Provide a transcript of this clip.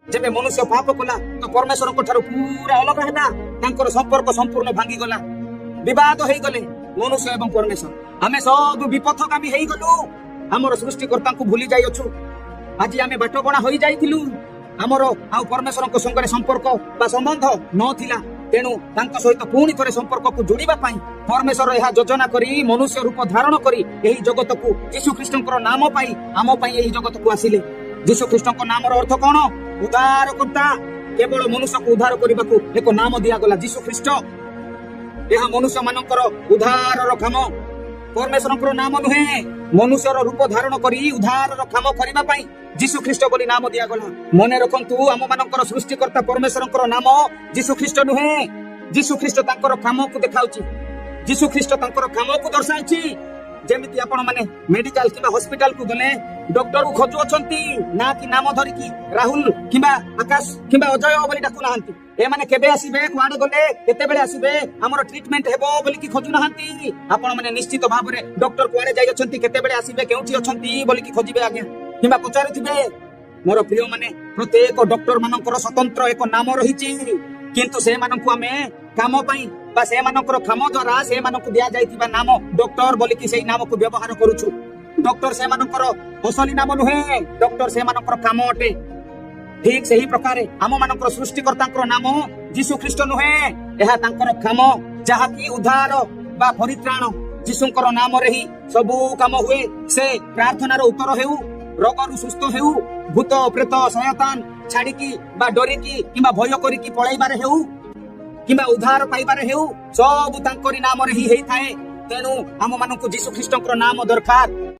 जेबे मनुष्य पाप कला तो परमेश्वर पूरा अलग है संपर्क संपूर्ण भांगी गला विवाद हो गले मनुष्य एवं परमेश्वर आमे सब विपथगामी हो गलु आमर सृष्टिकर्ता को भूली जाई अछु आज आमे बाटबणा हो जाइथिलु आमर आ परमेश्वर संगे संपर्क बा संबंध नथिला तेणु तांको सहित पुणी थरे संपर्क को जोड़िबा पाई परमेश्वर यह योजना करी मनुष्य रूप धारण करी एही जगत को यीशु ख्रीष्टकर नाम पाई आम पाई एही जगत को आसिले यीशु ख्रीष्टकर नामर अर्थ कौन उद्धारकर्ता केवल मनुष्य को उद्धार करने को एक नाम दिया गला यीशु ख्रीष्ट यह मनुष्य मानकर उद्धार काम परमेश्वर नाम नुहे मनुष्यर रूप धारण करी उद्धार काम करने यीशु ख्रीष्ट बोली नाम दिया गला मने रखंतु आम मानकर सृष्टिकर्ता परमेश्वर नाम यीशु ख्रीष्ट नुहे यीशु ख्रीष्ट तांकर काम को देखाउची यीशु ख्रीष्ट तांकर काम को दर्शाउची जेमिति आपण माने मेडिकल किबा हॉस्पिटल को गले डॉक्टर को खोजु अछंती ना कि नाम धरि कि राहुल किबा आकाश किबा अजय बोली डाकु नाहंती ए माने केबे आसीबे कुआडे गले केते बेले आसीबे हमर ट्रीटमेंट हेबो बोली कि खोजु नाहंती आपण माने निश्चित भाव रे डॉक्टर कुआडे जाई अछंती केते बेले आसीबे केउठी अछंती बोली कि खोजिबे आज्ञा किबा पचारुथिबे मोर प्रिय माने प्रत्येक डॉक्टर मानकर स्वतंत्र एक नाम रहिछि किंतु से मानकु आमे काम पई बा से मानकर काम द्वारा से मानकु दिया जाइतिबा नाम डॉक्टर बोली कि सेही नाम को व्यवहार करूछु डॉक्टर से मानकर असली नाम नुहे डॉक्टर से मानकर काम अटे ठीक सही प्रकार आम मानकर सृष्टिकर्ता नाम यीशु ख्रीष्ट नुहे यह तांकर काम जहा कि उद्धार बा परित्राण यीशुकर नाम रे ही सबु काम हुए से प्रार्थनार उत्तर हेउ रोगरु सुस्थ हेउ भूत प्रेत शयतान छाड़िकी बा डरिकी किबा भय करिकी पळाइबारे हेउ किबा उद्धार पाइबारे हेउ सब तांकरी नाम रे ही हेइ थाए तेनु आम मानकु यीशु ख्रीष्टकर नाम दरकार।